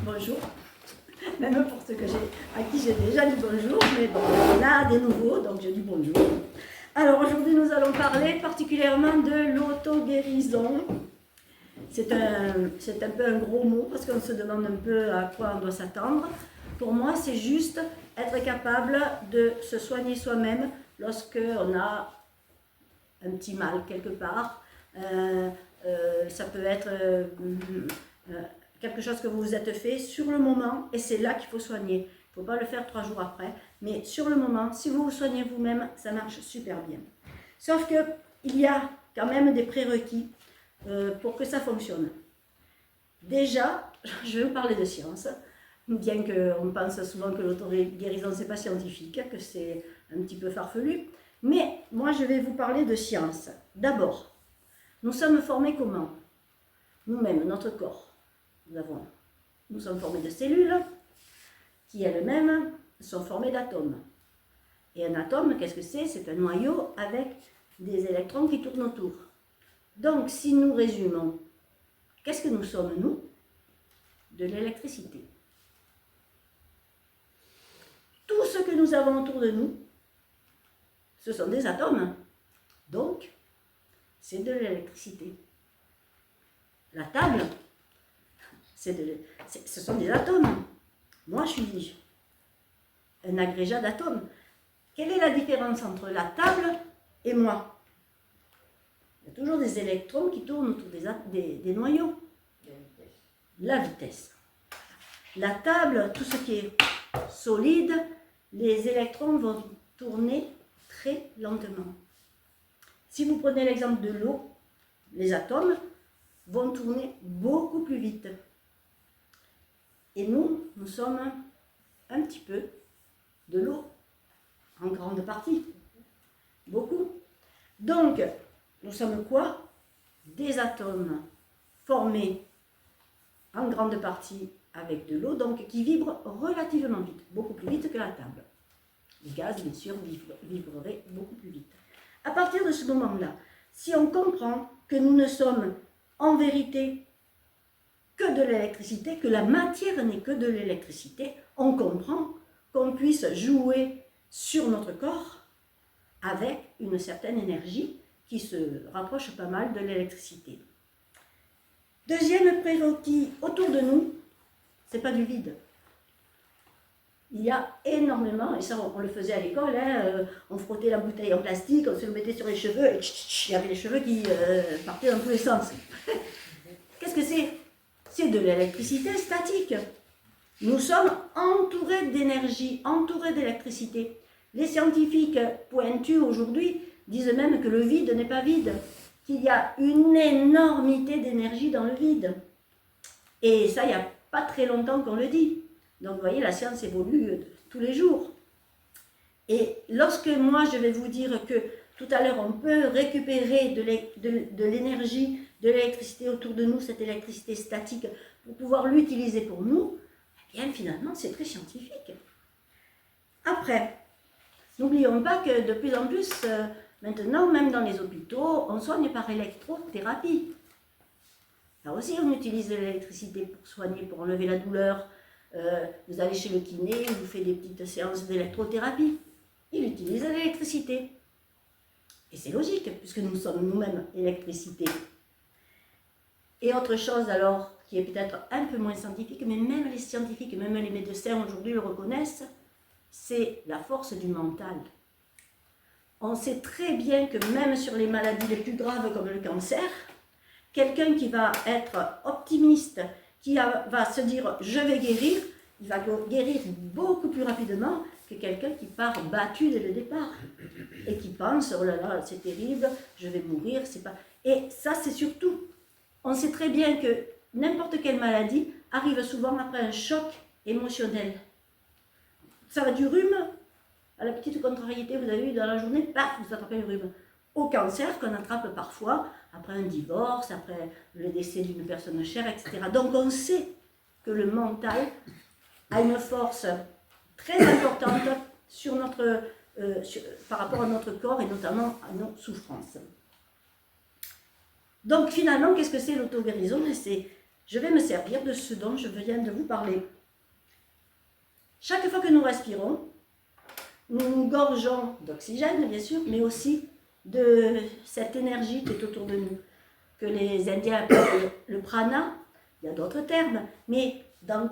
Bonjour, même pour ceux à qui j'ai déjà dit bonjour, mais bon, là des nouveaux, donc je dis bonjour. Alors aujourd'hui nous allons parler particulièrement de l'auto-guérison. C'est un peu un gros mot parce qu'on se demande un peu à quoi on doit s'attendre. Pour moi, c'est juste être capable de se soigner soi-même lorsque on a un petit mal quelque part. Ça peut être quelque chose que vous vous êtes fait sur le moment et c'est là qu'il faut soigner. Il ne faut pas le faire 3 jours après, mais sur le moment, si vous vous soignez vous-même, ça marche super bien. Sauf qu'il y a quand même des prérequis pour que ça fonctionne. Déjà, je vais vous parler de science, bien qu'on pense souvent que l'auto-guérison c'est pas scientifique, que c'est un petit peu farfelu, mais moi je vais vous parler de science. D'abord, nous sommes formés comment? Nous-mêmes, notre corps. Nous sommes formés de cellules qui elles-mêmes sont formées d'atomes. Et un atome, qu'est-ce que c'est? C'est un noyau avec des électrons qui tournent autour. Donc, si nous résumons, qu'est-ce que nous sommes, nous? De l'électricité. Tout ce que nous avons autour de nous, ce sont des atomes. Donc, c'est de l'électricité. La table, ce sont des atomes. Moi, je suis un agrégat d'atomes. Quelle est la différence entre la table et moi? Il y a toujours des électrons qui tournent autour des noyaux. La vitesse. La table, tout ce qui est solide, les électrons vont tourner très lentement. Si vous prenez l'exemple de l'eau, les atomes vont tourner beaucoup plus vite. Et nous sommes un petit peu de l'eau, en grande partie, beaucoup. Donc, nous sommes quoi? Des atomes formés en grande partie avec de l'eau, donc qui vibrent relativement vite, beaucoup plus vite que la table. Les gaz, bien sûr, vibreraient beaucoup plus vite. À partir de ce moment-là, si on comprend que nous ne sommes en vérité que de l'électricité, que la matière n'est que de l'électricité, on comprend qu'on puisse jouer sur notre corps avec une certaine énergie qui se rapproche pas mal de l'électricité. Deuxième prérequis, autour de nous, c'est pas du vide. Il y a énormément, et ça on le faisait à l'école, on frottait la bouteille en plastique, on se le mettait sur les cheveux, et il y avait les cheveux qui partaient dans tous les sens. Qu'est-ce que c'est? C'est de l'électricité statique. Nous sommes entourés d'énergie, entourés d'électricité. Les scientifiques pointus aujourd'hui disent même que le vide n'est pas vide, qu'il y a une énormité d'énergie dans le vide. Et ça, il n'y a pas très longtemps qu'on le dit. Donc, vous voyez, la science évolue tous les jours. Et lorsque moi, je vais vous dire que tout à l'heure, on peut récupérer de l'énergie, de l'électricité autour de nous, cette électricité statique, pour pouvoir l'utiliser pour nous, eh bien, finalement, c'est très scientifique. Après, n'oublions pas que de plus en plus, maintenant, même dans les hôpitaux, on soigne par électrothérapie. Là aussi, on utilise de l'électricité pour soigner, pour enlever la douleur. Vous allez chez le kiné, il vous fait des petites séances d'électrothérapie. Il utilise de l'électricité. Et c'est logique, puisque nous sommes nous-mêmes électricité. Et autre chose alors, qui est peut-être un peu moins scientifique, mais même les scientifiques, même les médecins aujourd'hui le reconnaissent, c'est la force du mental. On sait très bien que même sur les maladies les plus graves comme le cancer, quelqu'un qui va être optimiste, qui va se dire « je vais guérir », il va guérir beaucoup plus rapidement que quelqu'un qui part battu dès le départ et qui pense « oh là là, c'est terrible, je vais mourir ». Et ça, c'est surtout, on sait très bien que n'importe quelle maladie arrive souvent après un choc émotionnel. Ça va du rhume à la petite contrariété que vous avez eue dans la journée, paf, vous attrapez le rhume. Au cancer qu'on attrape parfois après un divorce, après le décès d'une personne chère, etc. Donc on sait que le mental a une force très importante par rapport à notre corps et notamment à nos souffrances. Donc finalement, qu'est-ce que c'est l'auto-guérison? C'est je vais me servir de ce dont je viens de vous parler. Chaque fois que nous respirons, nous nous gorgeons d'oxygène, bien sûr, mais aussi de cette énergie qui est autour de nous, que les Indiens appellent le prana. Il y a d'autres termes, mais dans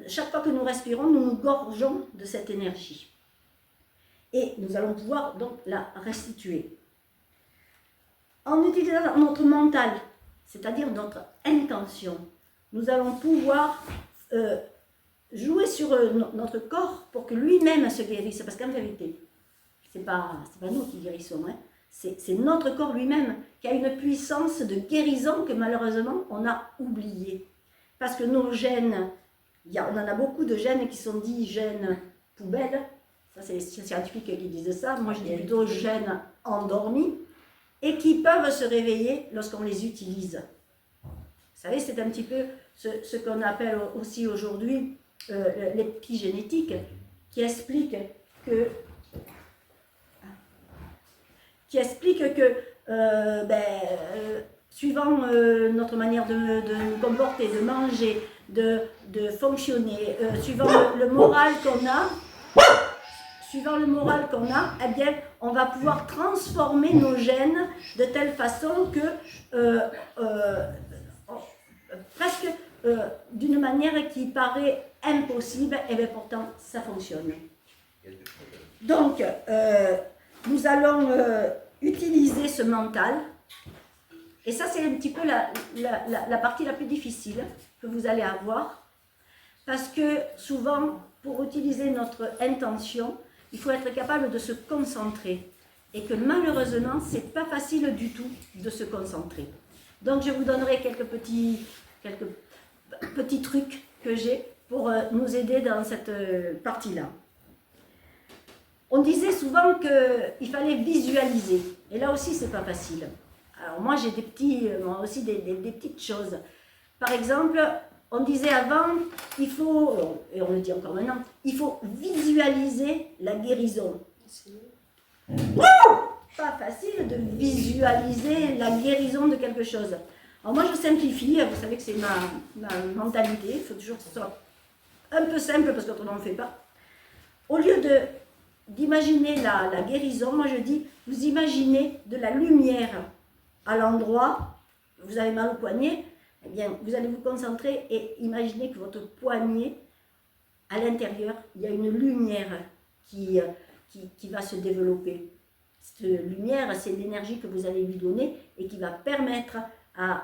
chaque fois que nous respirons, nous nous gorgeons de cette énergie. Et nous allons pouvoir donc la restituer. En utilisant notre mental, c'est-à-dire notre intention, nous allons pouvoir jouer sur notre corps pour que lui-même se guérisse. Parce qu'en vérité, c'est pas nous qui guérissons, hein. C'est notre corps lui-même qui a une puissance de guérison que malheureusement on a oubliée. Parce que nos gènes, on en a beaucoup de gènes qui sont dits gènes poubelles. Ça, c'est les scientifiques qui disent ça. Moi, je dis plutôt gènes endormis et qui peuvent se réveiller lorsqu'on les utilise. Vous savez, c'est un petit peu ce qu'on appelle aussi aujourd'hui l'épigénétique, qui explique que suivant notre manière de nous comporter, de manger, de fonctionner, suivant le moral qu'on a, eh bien, on va pouvoir transformer nos gènes de telle façon que presque d'une manière qui paraît impossible, et bien pourtant ça fonctionne. Donc, nous allons utiliser ce mental, et ça c'est un petit peu la partie la plus difficile que vous allez avoir, parce que souvent, pour utiliser notre intention, il faut être capable de se concentrer, et que malheureusement, c'est pas facile du tout de se concentrer. Donc je vous donnerai quelques petits trucs que j'ai pour nous aider dans cette partie-là. On disait souvent qu'il fallait visualiser, et là aussi c'est pas facile. Alors moi j'ai des petites choses. Par exemple, on disait avant, il faut, et on le dit encore maintenant, il faut visualiser la guérison. Pas facile de visualiser la guérison de quelque chose. Alors moi je simplifie, vous savez que c'est ma mentalité, il faut toujours que ce soit un peu simple parce qu'autrement on ne fait pas. Au lieu d'imaginer la guérison, moi je dis, vous imaginez de la lumière à l'endroit, vous avez mal au poignet, eh bien vous allez vous concentrer et imaginer que votre poignet, à l'intérieur, il y a une lumière qui va se développer. Cette lumière, c'est l'énergie que vous allez lui donner et qui va permettre à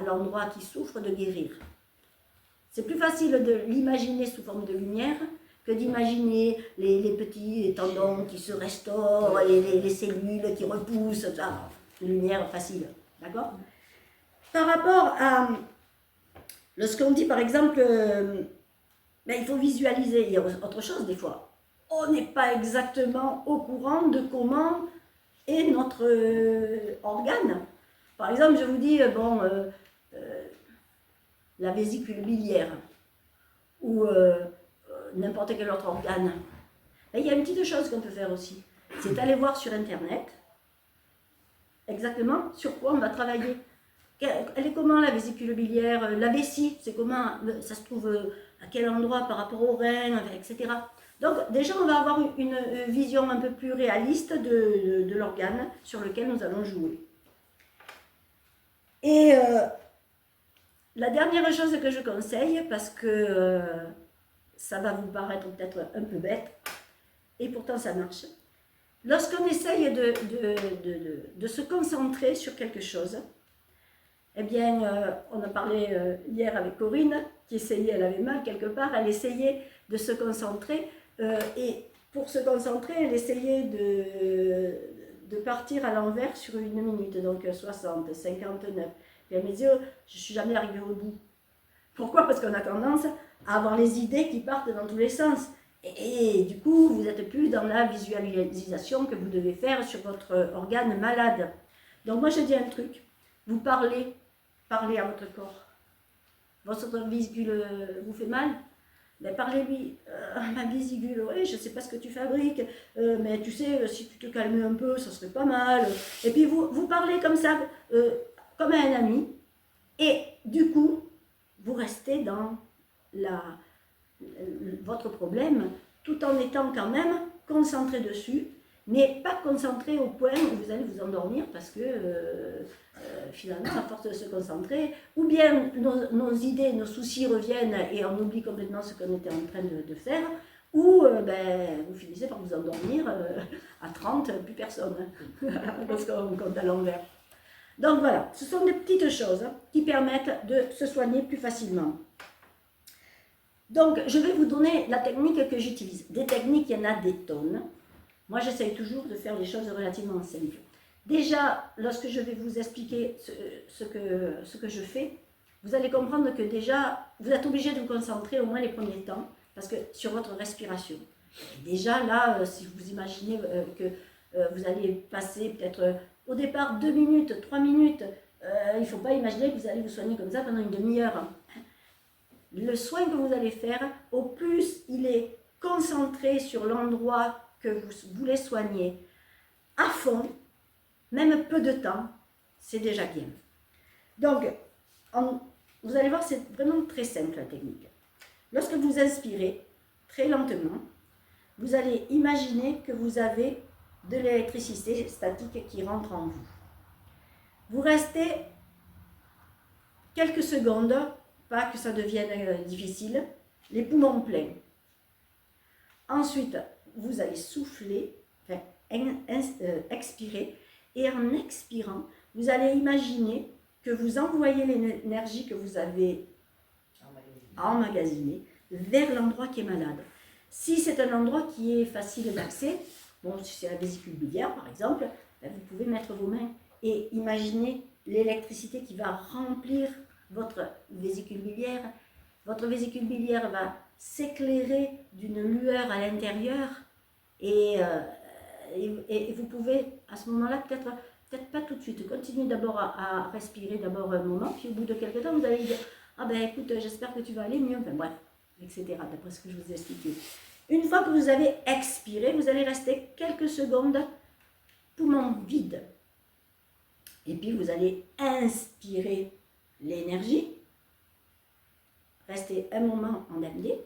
l'endroit qui souffre de guérir. C'est plus facile de l'imaginer sous forme de lumière que d'imaginer les petits tendons qui se restaurent, les cellules qui repoussent, ça, une lumière facile, d'accord? Par rapport à lorsqu'on dit par exemple, il faut visualiser, il y a autre chose des fois. On n'est pas exactement au courant de comment est notre organe. Par exemple, je vous dis, la vésicule biliaire ou n'importe quel autre organe. Et il y a une petite chose qu'on peut faire aussi, c'est aller voir sur Internet exactement sur quoi on va travailler. Elle est comment la vésicule biliaire, la vessie, c'est comment, ça se trouve à quel endroit par rapport aux reins, etc. Donc déjà on va avoir une vision un peu plus réaliste de l'organe sur lequel nous allons jouer. Et la dernière chose que je conseille, parce que ça va vous paraître peut-être un peu bête, et pourtant ça marche, lorsqu'on essaye de se concentrer sur quelque chose, eh bien, on a parlé hier avec Corinne, qui essayait, elle avait mal quelque part, elle essayait de se concentrer, et pour se concentrer, elle essayait de partir à l'envers sur une minute, donc 60, 59. Puis elle me dit, oh, je ne suis jamais arrivée au bout. Pourquoi? Parce qu'on a tendance à avoir les idées qui partent dans tous les sens. Et du coup, vous n'êtes plus dans la visualisation que vous devez faire sur votre organe malade. Donc moi, je dis un truc, vous parlez à votre corps. Votre vésicule vous fait mal? Ben, parlez-lui. Ma vésicule, oui, je ne sais pas ce que tu fabriques, mais tu sais, si tu te calmais un peu, ça serait pas mal. Et puis vous parlez comme ça, comme à un ami, Et du coup, vous restez dans votre problème tout en étant quand même concentré dessus, mais pas concentré au point où vous allez vous endormir parce que finalement, à force de se concentrer, ou bien nos idées, nos soucis reviennent et on oublie complètement ce qu'on était en train de faire, ou vous finissez par vous endormir à 30, plus personne, parce qu'on compte à l'envers. Donc voilà, ce sont des petites choses qui permettent de se soigner plus facilement. Donc, je vais vous donner la technique que j'utilise. Des techniques, il y en a des tonnes. Moi, j'essaye toujours de faire les choses relativement simples. Déjà, lorsque je vais vous expliquer ce que je fais, vous allez comprendre que déjà, vous êtes obligé de vous concentrer au moins les premiers temps, parce que sur votre respiration. Et déjà, là, si vous imaginez que vous allez passer peut-être au départ 2 minutes, 3 minutes, il ne faut pas imaginer que vous allez vous soigner comme ça pendant une demi-heure. Le soin que vous allez faire, au plus il est concentré sur l'endroit que vous voulez soigner à fond, même peu de temps, c'est déjà bien. Donc, vous allez voir, c'est vraiment très simple la technique. Lorsque vous inspirez très lentement, vous allez imaginer que vous avez de l'électricité statique qui rentre en vous. Vous restez quelques secondes, pas que ça devienne difficile, les poumons pleins. Ensuite, vous allez souffler, expirer, et en expirant, vous allez imaginer que vous envoyez l'énergie que vous avez emmagasinée vers l'endroit qui est malade. Si c'est un endroit qui est facile d'accès, bon, si c'est la vésicule biliaire par exemple, vous pouvez mettre vos mains et imaginer l'électricité qui va remplir votre vésicule biliaire. Votre vésicule biliaire va s'éclairer d'une lueur à l'intérieur et vous pouvez à ce moment-là, peut-être pas tout de suite, continuez d'abord à respirer d'abord un moment, puis au bout de quelques temps, vous allez dire « Ah ben écoute, j'espère que tu vas aller mieux », enfin bref, etc., d'après ce que je vous ai expliqué. Une fois que vous avez expiré, vous allez rester quelques secondes, poumon vide. Et puis vous allez inspirer l'énergie. Restez un moment en apnée.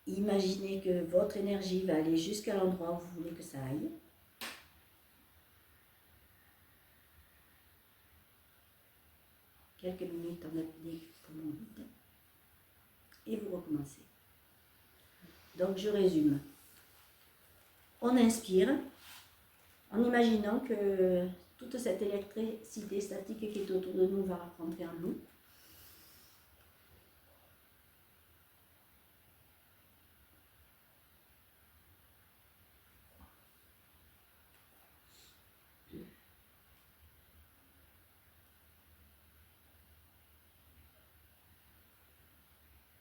Imaginez que votre énergie va aller jusqu'à l'endroit où vous voulez que ça aille. Quelques minutes en apnée, poumon vide. Et vous recommencez. Donc je résume. On inspire en imaginant que toute cette électricité statique qui est autour de nous va rentrer en nous.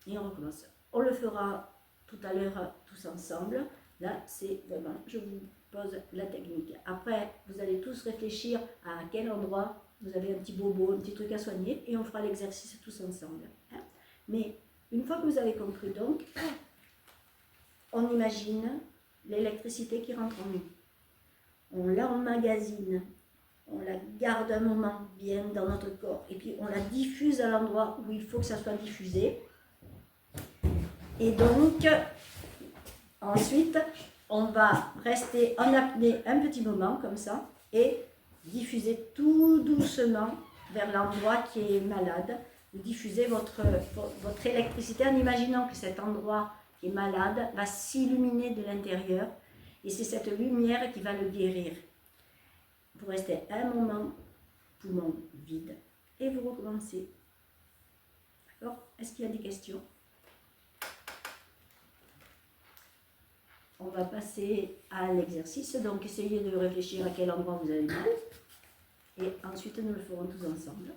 Et on recommence. On le fera tout à l'heure tous ensemble. Là, c'est vraiment, je vous pose la technique. Après, vous allez tous réfléchir à quel endroit vous avez un petit bobo, un petit truc à soigner, et on fera l'exercice tous ensemble. Mais une fois que vous avez compris donc, on imagine l'électricité qui rentre en nous. On l'emmagasine, on la garde un moment bien dans notre corps, et puis on la diffuse à l'endroit où il faut que ça soit diffusé. Et donc, ensuite, on va rester en apnée un petit moment comme ça et diffuser tout doucement vers l'endroit qui est malade. Vous diffusez votre électricité en imaginant que cet endroit qui est malade va s'illuminer de l'intérieur et c'est cette lumière qui va le guérir. Vous restez un moment, poumon vide, et vous recommencez. D'accord? Est-ce qu'il y a des questions? On va passer à l'exercice, donc essayez de réfléchir à quel endroit vous avez mal. Et ensuite, nous le ferons tous ensemble.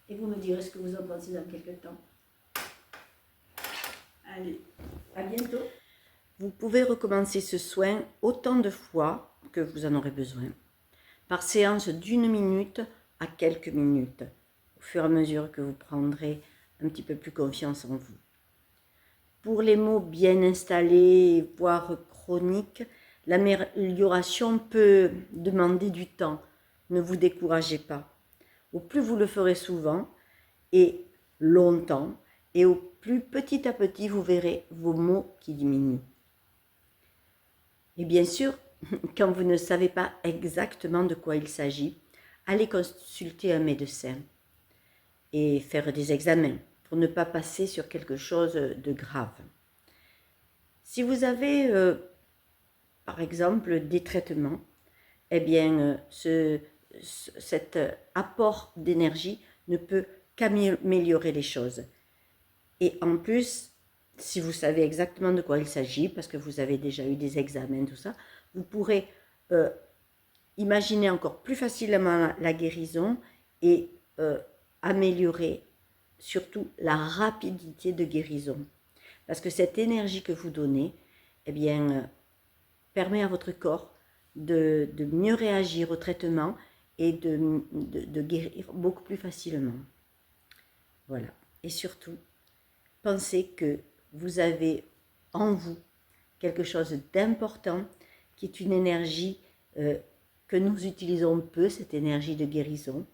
Et vous me direz ce que vous en pensez dans quelques temps. Allez, à bientôt. Vous pouvez recommencer ce soin autant de fois que vous en aurez besoin, par séance d'1 minute à quelques minutes, au fur et à mesure que vous prendrez un petit peu plus confiance en vous. Pour les maux bien installés, voire chroniques, L'amélioration peut demander du temps. Ne vous découragez pas. Au plus vous le ferez souvent et longtemps, et au plus petit à petit, vous verrez vos maux qui diminuent. Et bien sûr, quand vous ne savez pas exactement de quoi il s'agit, allez consulter un médecin et faire des examens pour ne pas passer sur quelque chose de grave. Si vous avez, par exemple, des traitements, eh bien, cet apport d'énergie ne peut qu'améliorer les choses. Et en plus, si vous savez exactement de quoi il s'agit, parce que vous avez déjà eu des examens, tout ça, vous pourrez imaginer encore plus facilement la guérison et améliorer surtout la rapidité de guérison. Parce que cette énergie que vous donnez, eh bien, permet à votre corps de mieux réagir au traitement et de guérir beaucoup plus facilement. Voilà. Et surtout, pensez que vous avez en vous quelque chose d'important qui est une énergie que nous utilisons peu, cette énergie de guérison,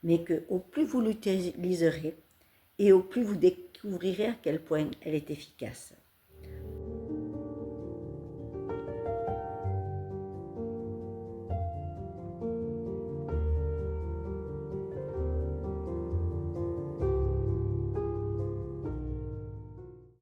mais que au plus vous l'utiliserez et au plus vous découvrirez à quel point elle est efficace.